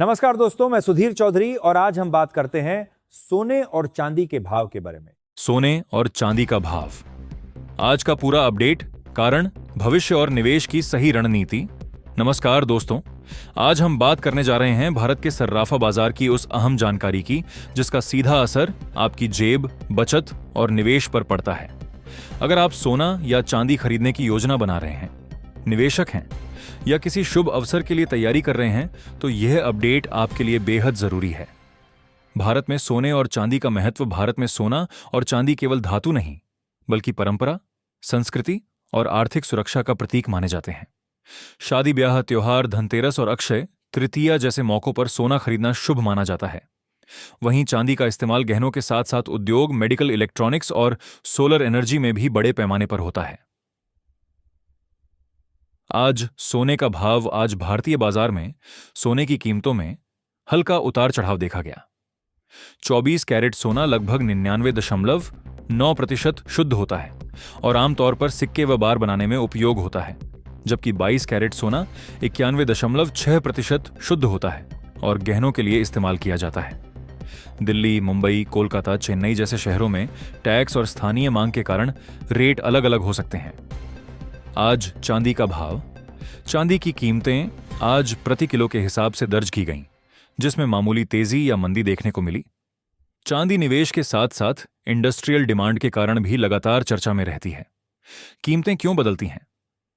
नमस्कार दोस्तों, मैं सुधीर चौधरी और आज हम बात करते हैं सोने और चांदी के भाव के बारे में। सोने और चांदी का भाव। आज का पूरा अपडेट, कारण, भविष्य और निवेश की सही रणनीति। नमस्कार दोस्तों, आज हम बात करने जा रहे हैं भारत के सर्राफा बाजार की उस अहम जानकारी की जिसका सीधा असर आपकी जेब, बचत और निवेश पर पड़ता है। अगर आप सोना या चांदी खरीदने की योजना बना रहे हैं, निवेशक हैं या किसी शुभ अवसर के लिए तैयारी कर रहे हैं, तो यह अपडेट आपके लिए बेहद जरूरी है। भारत में सोने और चांदी का महत्व। भारत में सोना और चांदी केवल धातु नहीं, बल्कि परंपरा, संस्कृति और आर्थिक सुरक्षा का प्रतीक माने जाते हैं। शादी ब्याह, त्योहार, धनतेरस और अक्षय तृतीया जैसे मौकों पर सोना खरीदना शुभ माना जाता है। वहीं चांदी का इस्तेमाल गहनों के साथ साथ उद्योग, मेडिकल, इलेक्ट्रॉनिक्स और सोलर एनर्जी में भी बड़े पैमाने पर होता है। आज सोने का भाव। आज भारतीय बाजार में सोने की कीमतों में हल्का उतार चढ़ाव देखा गया। 24 कैरेट सोना लगभग 99.9% शुद्ध होता है और आमतौर पर सिक्के व बार बनाने में उपयोग होता है, जबकि 22 कैरेट सोना 91.6% शुद्ध होता है और गहनों के लिए इस्तेमाल किया जाता है। दिल्ली, मुंबई, कोलकाता, चेन्नई जैसे शहरों में टैक्स और स्थानीय मांग के कारण रेट अलग अलग हो सकते हैं। आज चांदी का भाव। चांदी की कीमतें आज प्रति किलो के हिसाब से दर्ज की गईं, जिसमें मामूली तेजी या मंदी देखने को मिली। चांदी निवेश के साथ साथ इंडस्ट्रियल डिमांड के कारण भी लगातार चर्चा में रहती है। कीमतें क्यों बदलती हैं?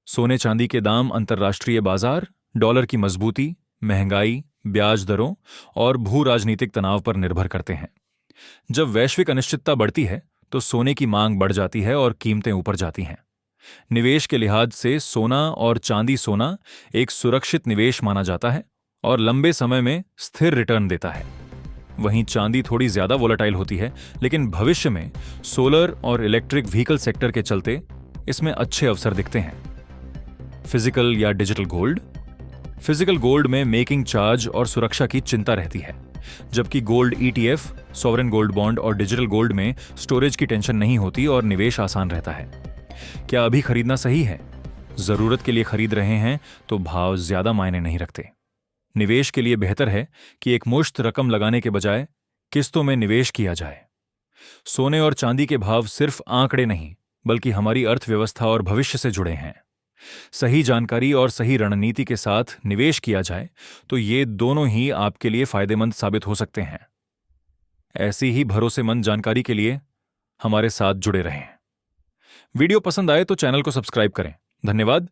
सोने चांदी के दाम अंतर्राष्ट्रीय बाजार, डॉलर की मजबूती, महंगाई, ब्याज दरों और भू राजनीतिक तनाव पर निर्भर करते हैं। जब वैश्विक अनिश्चितता बढ़ती है तो सोने की मांग बढ़ जाती है और कीमतें ऊपर जाती हैं। निवेश के लिहाज से सोना और चांदी। सोना एक सुरक्षित निवेश माना जाता है और लंबे समय में स्थिर रिटर्न देता है। वहीं चांदी थोड़ी ज्यादा वोलेटाइल होती है, लेकिन भविष्य में सोलर और इलेक्ट्रिक व्हीकल सेक्टर के चलते इसमें अच्छे अवसर दिखते हैं। फिजिकल या डिजिटल गोल्ड। फिजिकल गोल्ड में मेकिंग चार्ज और सुरक्षा की चिंता रहती है, जबकि gold ETF, sovereign gold bond और डिजिटल गोल्ड में स्टोरेज की टेंशन नहीं होती और निवेश आसान रहता है। क्या अभी खरीदना सही है? जरूरत के लिए खरीद रहे हैं तो भाव ज्यादा मायने नहीं रखते। निवेश के लिए बेहतर है कि एक मुश्त रकम लगाने के बजाय किस्तों में निवेश किया जाए। सोने और चांदी के भाव सिर्फ आंकड़े नहीं, बल्कि हमारी अर्थव्यवस्था और भविष्य से जुड़े हैं। सही जानकारी और सही रणनीति के साथ निवेश किया जाए तो ये दोनों ही आपके लिए फायदेमंद साबित हो सकते हैं। ऐसी ही भरोसेमंद जानकारी के लिए हमारे साथ जुड़े रहें। वीडियो पसंद आए तो चैनल को सब्सक्राइब करें। धन्यवाद।